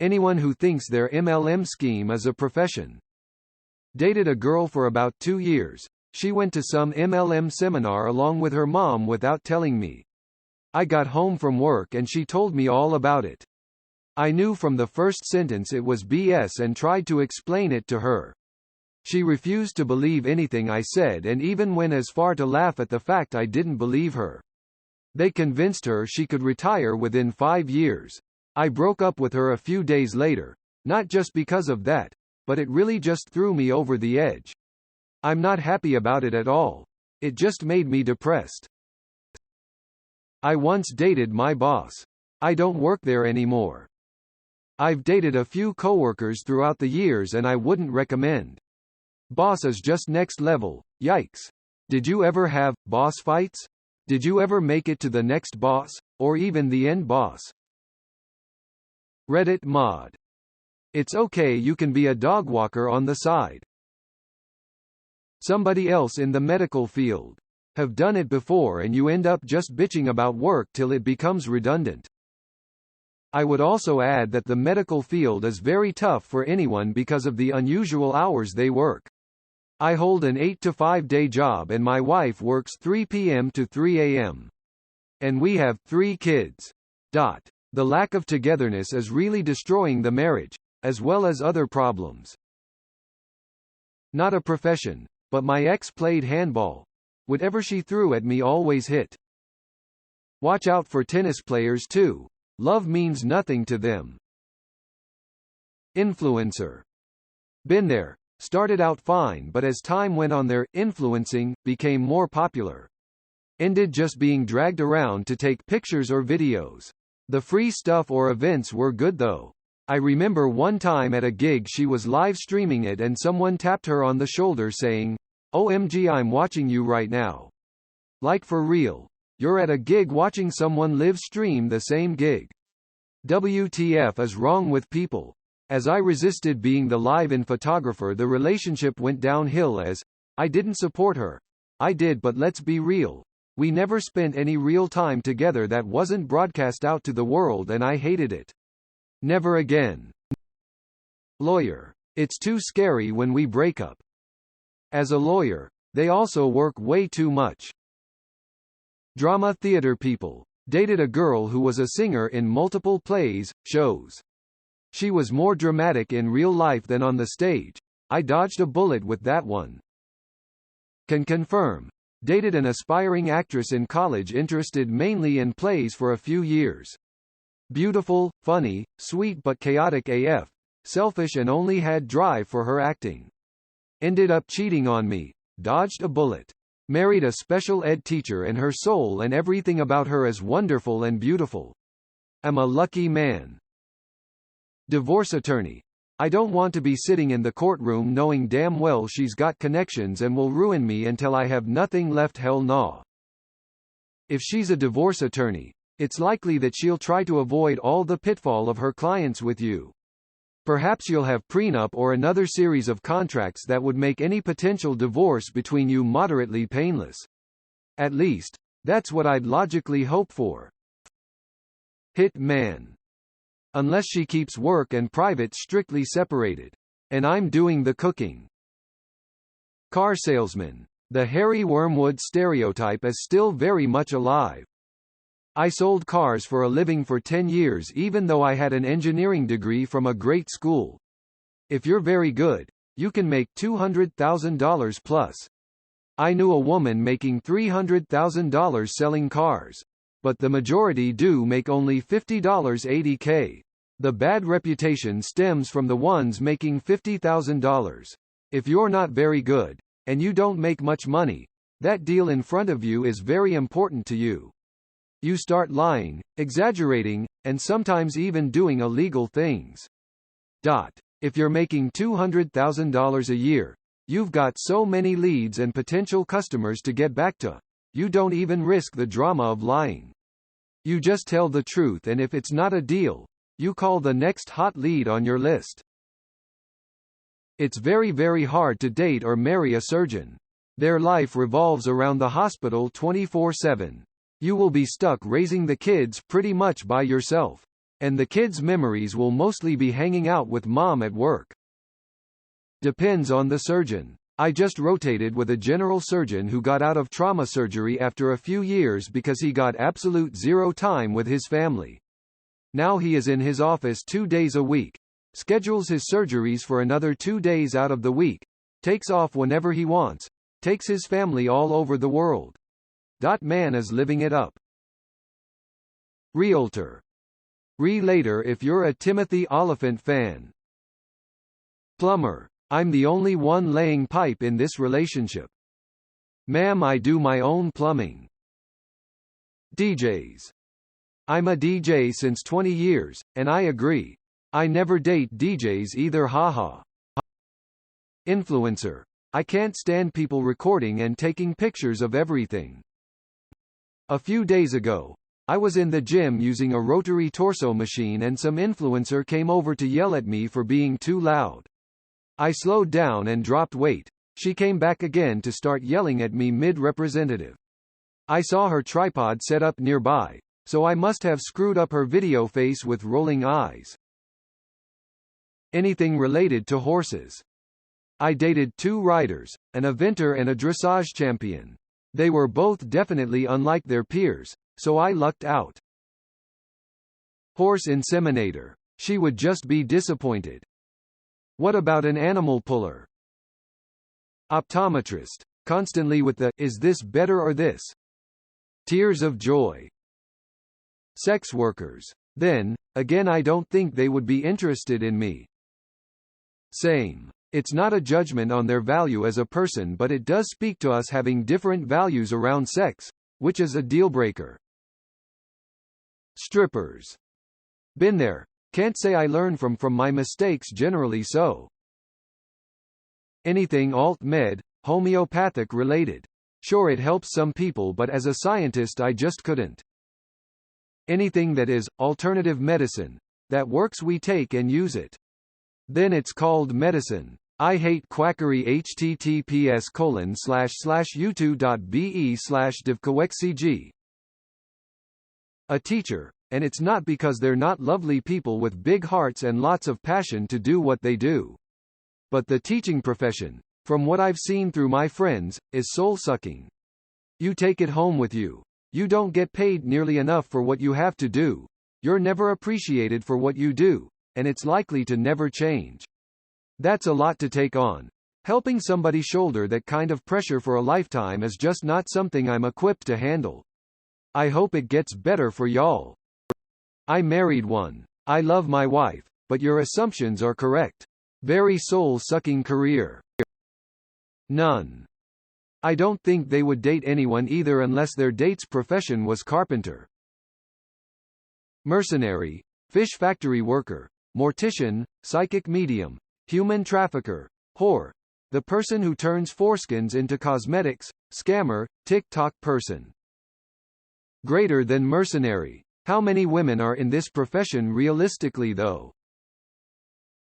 Anyone who thinks their MLM scheme is a profession. Dated a girl for about 2 years. She went to some MLM seminar along with her mom without telling me. I got home from work and she told me all about it. I knew from the first sentence it was BS and tried to explain it to her. She refused to believe anything I said and even went as far to laugh at the fact I didn't believe her. They convinced her she could retire within 5 years. I broke up with her a few days later, not just because of that, but it really just threw me over the edge. I'm not happy about it at all. It just made me depressed. I once dated my boss. I don't work there anymore. I've dated a few coworkers throughout the years and I wouldn't recommend. Boss is just next level, yikes. Did you ever have boss fights? Did you ever make it to the next boss, or even the end boss? Reddit mod. It's okay, you can be a dog walker on the side. Somebody else in the medical field. Have done it before and you end up just bitching about work till it becomes redundant. I would also add that the medical field is very tough for anyone because of the unusual hours they work. I hold an 8-to-5 day job and my wife works 3 p.m. to 3 a.m. And we have 3 kids. The lack of togetherness is really destroying the marriage, as well as other problems. Not a profession, but my ex played handball. Whatever she threw at me always hit. Watch out for tennis players too. Love means nothing to them. Influencer. Been there. Started out fine but as time went on their influencing became more popular. Ended just being dragged around to take pictures or videos. The free stuff or events were good though. I remember one time at a gig she was live streaming it and someone tapped her on the shoulder saying, "OMG, I'm watching you right now." Like for real. You're at a gig watching someone live stream the same gig. WTF is wrong with people? As I resisted being the live-in photographer, the relationship went downhill as I didn't support her. I did, but let's be real. We never spent any real time together that wasn't broadcast out to the world and I hated it. Never again. Lawyer. It's too scary when we break up. As a lawyer, they also work way too much. Drama theater people. Dated a girl who was a singer in multiple plays, shows. She was more dramatic in real life than on the stage. I dodged a bullet with that one. Can confirm. Dated an aspiring actress in college interested mainly in plays for a few years. Beautiful, funny, sweet but chaotic AF. Selfish and only had drive for her acting. Ended up cheating on me. Dodged a bullet. Married a special ed teacher and her soul and everything about her is wonderful and beautiful. I'm a lucky man. Divorce attorney. I don't want to be sitting in the courtroom knowing damn well she's got connections and will ruin me until I have nothing left. Hell no. If she's a divorce attorney, it's likely that she'll try to avoid all the pitfall of her clients with you. Perhaps you'll have prenup or another series of contracts that would make any potential divorce between you moderately painless. At least, that's what I'd logically hope for. Hit man. Unless she keeps work and private strictly separated. And I'm doing the cooking. Car salesman. The Harry Wormwood stereotype is still very much alive. I sold cars for a living for 10 years even though I had an engineering degree from a great school. If you're very good, you can make $200,000 plus. I knew a woman making $300,000 selling cars. But the majority do make only $50 $80K. The bad reputation stems from the ones making $50,000. If you're not very good, and you don't make much money, that deal in front of you is very important to you. You start lying, exaggerating, and sometimes even doing illegal things. If you're making $200,000 a year, you've got so many leads and potential customers to get back to. You don't even risk the drama of lying. You just tell the truth, and if it's not a deal, you call the next hot lead on your list. It's very, very hard to date or marry a surgeon. Their life revolves around the hospital 24/7. You will be stuck raising the kids pretty much by yourself. And the kids' memories will mostly be hanging out with mom at work. Depends on the surgeon. I just rotated with a general surgeon who got out of trauma surgery after a few years because he got absolute zero time with his family. Now he is in his office 2 days a week, schedules his surgeries for another 2 days out of the week, takes off whenever he wants, takes his family all over the world. Man is living it up. Realtor. Relator if you're a Timothy Oliphant fan. Plumber. I'm the only one laying pipe in this relationship. Ma'am, I do my own plumbing. DJs. I'm a DJ since 20 years, and I agree. I never date DJs either, haha. Influencer. I can't stand people recording and taking pictures of everything. A few days ago, I was in the gym using a rotary torso machine and some influencer came over to yell at me for being too loud. I slowed down and dropped weight. She came back again to start yelling at me mid-representative. I saw her tripod set up nearby, so I must have screwed up her video face with rolling eyes. Anything related to horses. I dated 2 riders, an eventer and a dressage champion. They were both definitely unlike their peers, so I lucked out. Horse inseminator. She would just be disappointed. What about an animal puller? Optometrist. Constantly with the, is this better or this? Tears of joy. Sex workers. Then, again, I don't think they would be interested in me. Same. It's not a judgment on their value as a person, but it does speak to us having different values around sex, which is a deal breaker. Strippers. Been there. Can't say I learn from my mistakes generally so. Anything alt-med, homeopathic related. Sure, it helps some people, but as a scientist I just couldn't. Anything that is alternative medicine, that works, we take and use it. Then it's called medicine. I hate quackery. https://youtube.be/divcoexcg. A teacher. And it's not because they're not lovely people with big hearts and lots of passion to do what they do. But the teaching profession, from what I've seen through my friends, is soul-sucking. You take it home with you. You don't get paid nearly enough for what you have to do. You're never appreciated for what you do, and it's likely to never change. That's a lot to take on. Helping somebody shoulder that kind of pressure for a lifetime is just not something I'm equipped to handle. I hope it gets better for y'all. I married one. I love my wife, but your assumptions are correct. Very soul-sucking career. None. I don't think they would date anyone either unless their date's profession was carpenter. Mercenary, fish factory worker, mortician, psychic medium, human trafficker, whore, the person who turns foreskins into cosmetics, scammer, TikTok person. Greater than mercenary. How many women are in this profession realistically though?